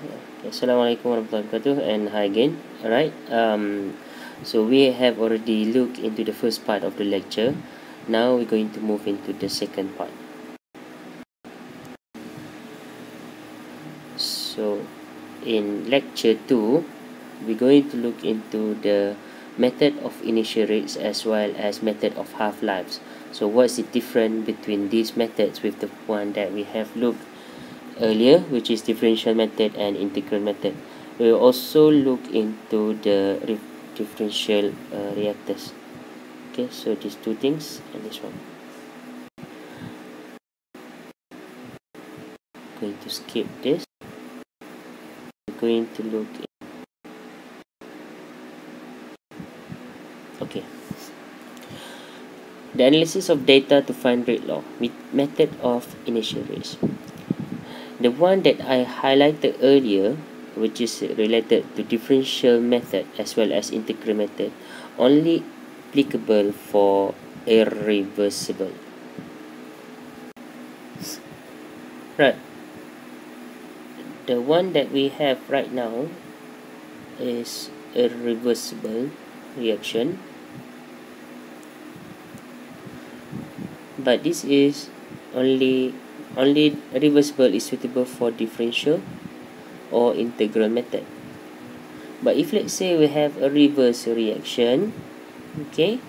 Okay, Assalamualaikum warahmatullahi wabarakatuh, and hi again. Alright, so we have already looked into the first part of the lecture. Now we're going to move into the second part. So in lecture 2, we're going to look into the method of initial rates as well as method of half-lives. So what's the difference between these methods with the one that we have looked earlier, which is differential method and integral method. We will also look into the differential reactors. Okay, so these two things and this one. I'm going to skip this. We're going to look in. Okay. The analysis of data to find rate law method of initial rates. The one that I highlighted earlier, which is related to differential method as well as integral method, only applicable for irreversible. Right. The one that we have right now is irreversible reaction, but this is only reversible is suitable for differential or integral method. But if let's say we have a reverse reaction, okay,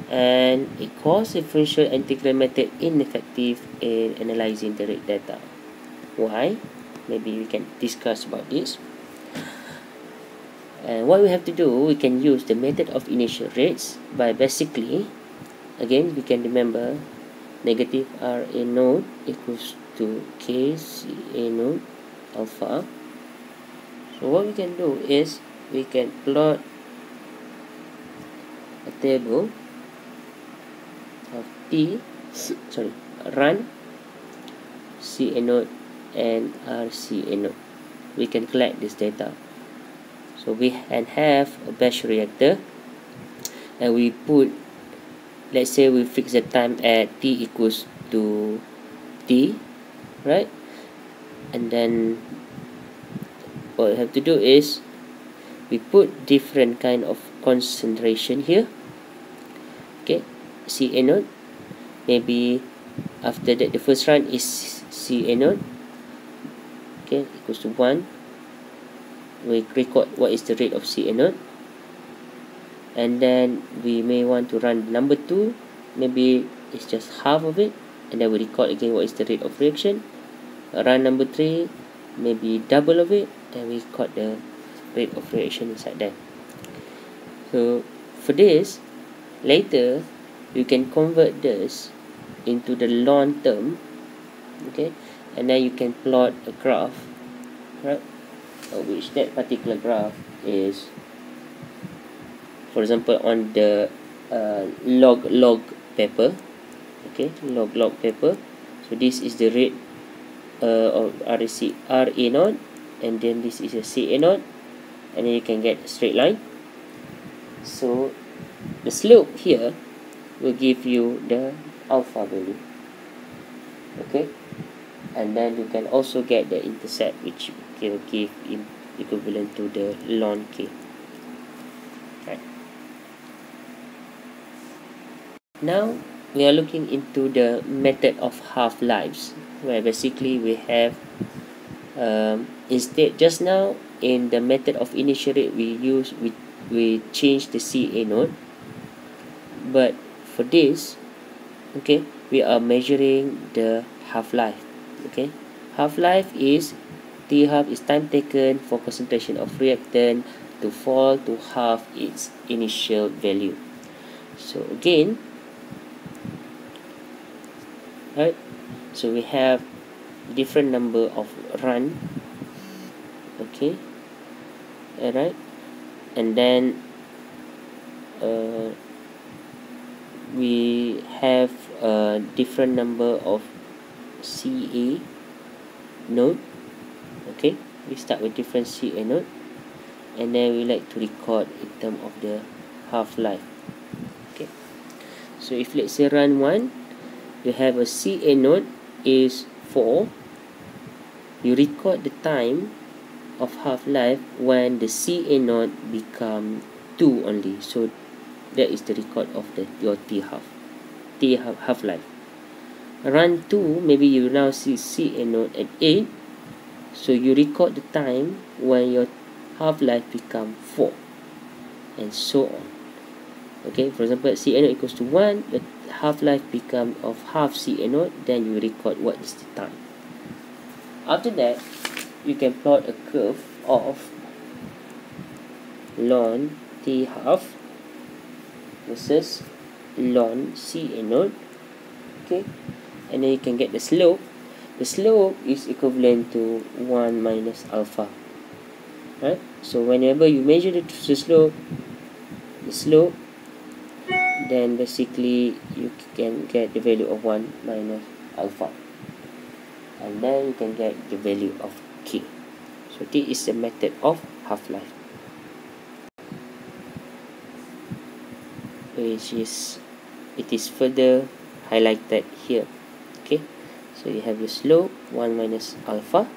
and it causes differential and integral method ineffective in analyzing the rate data. Why? Maybe we can discuss about this. And what we have to do, we can use the method of initial rates by basically, again, we can remember negative RA node equals to KCA node alpha. So what we can do is we can plot a table of run CA node and RCA node. We can collect this data. So we can have a batch reactor, and we put, let's say we fix the time at T equals to T, right? And then what we have to do is we put different kind of concentration here. Okay, CA node. Maybe after that the first run is CA node. Okay, equals to 1. We record what is the rate of CA node, and then we may want to run number 2. Maybe it's just half of it, and then we record again what is the rate of reaction. Run number 3, maybe double of it, then we record the rate of reaction inside there. So for this, later you can convert this into the long term, okay, and then you can plot a graph, right, which that particular graph is, for example, on the log paper. Okay, log paper. So this is the rate of RA node, and then this is a CA node, and then you can get a straight line. So the slope here will give you the alpha value. Okay, and then you can also get the intercept, which will give equivalent to the ln k. Right. Now we are looking into the method of half-lives, where basically we have instead, just now in the method of initial rate we change the CA node, but for this, okay, we are measuring the half-life. Okay, half-life is T half is time taken for concentration of reactant to fall to half its initial value. So again, right, so we have different number of run, okay, alright, and then we have a different number of CA node. Okay, we start with different CA node, and then we like to record in terms of the half-life. Okay, so if let's say run 1, you have a CA node is 4, you record the time of half-life when the CA0 become 2 only. So that is the record of your T half-life. Run 2, maybe you now see CA0 at 8, so you record the time when your half-life become 4, and so on. Okay, for example, CA0 equals to 1, the half-life become of half CA0, then you record what is the time. After that, you can plot a curve of ln T half versus ln CA0. Okay, and then you can get the slope. The slope is equivalent to 1 minus alpha, right? So whenever you measure the slope, then basically you can get the value of 1 minus alpha, and then you can get the value of K. So this is the method of half-life, which is further highlighted here. Okay, so you have your slope 1 minus alpha.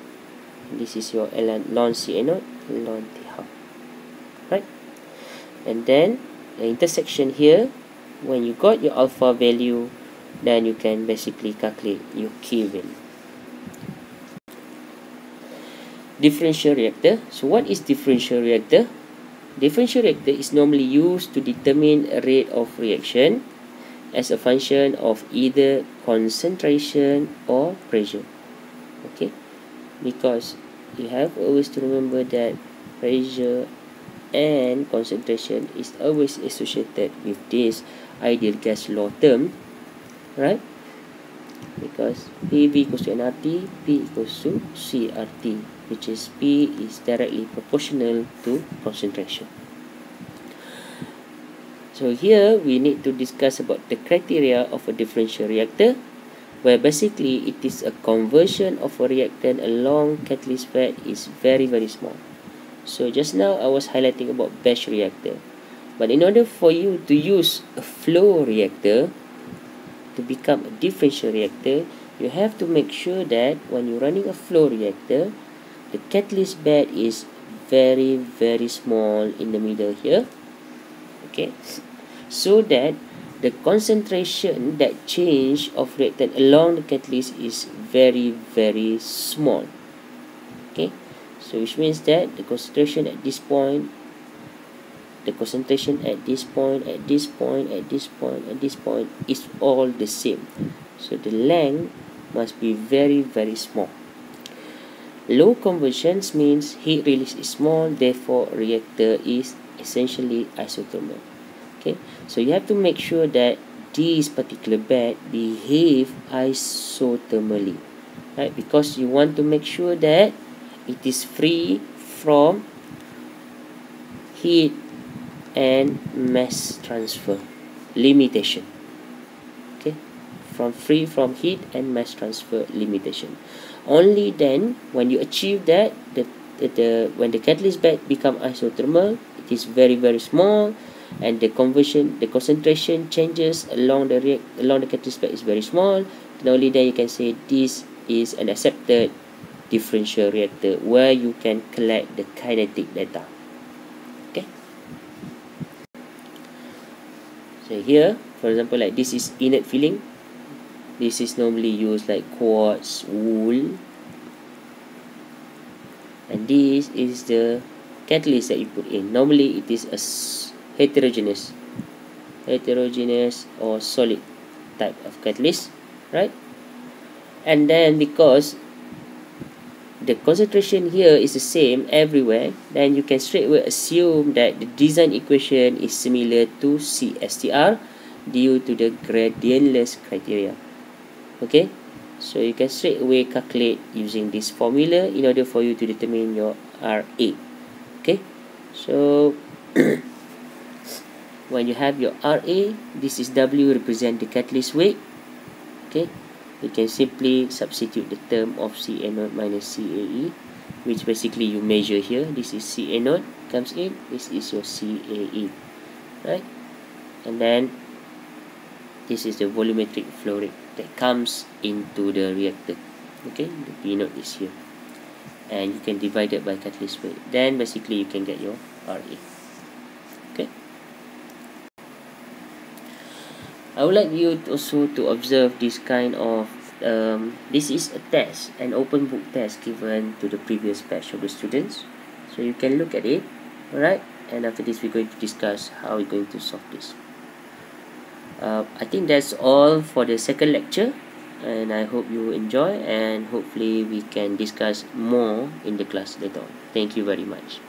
This is your ln CA0 ln T half, right? And then the intersection here, when you got your alpha value, then you can basically calculate your K value. Differential reactor. So what is differential reactor? Differential reactor is normally used to determine a rate of reaction as a function of either concentration or pressure. Okay, because you have always to remember that pressure and concentration is always associated with this ideal gas law term, right? Because PV equals to nRT, P equals to CRT, which is P is directly proportional to concentration. So here we need to discuss about the criteria of a differential reactor, where basically it is a conversion of a reactant along catalyst bed is very small. So just now I was highlighting about batch reactor, but in order for you to use a flow reactor to become a differential reactor, you have to make sure that when you're running a flow reactor, the catalyst bed is very small in the middle here. Okay, so that the concentration that change of reactant along the catalyst is very small. Okay, so which means that the concentration at this point, the concentration at this point, at this point, at this point, at this point is all the same. So the length must be very small. Low conversions means heat release is small, therefore reactor is essentially isothermal. Okay, so you have to make sure that this particular bed behave isothermally, right? Because you want to make sure that it is free from heat and mass transfer limitation. Okay, free from heat and mass transfer limitation. Only then, when you achieve that, when the catalyst bed become isothermal, it is very small, and the concentration changes along the catalyst bed is very small. And only then you can say this is an accepted differential reactor where you can collect the kinetic data. Okay. So here, for example, like this is inert filling. This is normally used like quartz, wool, and this is the catalyst that you put in. Normally it is a heterogeneous or solid type of catalyst, right? And then because the concentration here is the same everywhere, then you can straight away assume that the design equation is similar to CSTR due to the gradientless criteria. Okay, so you can straight away calculate using this formula in order for you to determine your RA. Okay, so when you have your RA, this is W represent the catalyst weight. Okay, you can simply substitute the term of CA0 minus CAE, which basically you measure here. This is CA0 comes in, this is your CAE, right? And then this is the volumetric flow rate that comes into the reactor. Okay, the P0 is here. and you can divide it by catalyst weight. Then basically you can get your RA. Okay. I would like you also to observe this kind of this is a test, an open book test given to the previous batch of the students. So you can look at it, alright? And after this, we're going to discuss how we're going to solve this. I think that's all for the second lecture, and I hope you enjoy, and hopefully we can discuss more in the class later on. Thank you very much.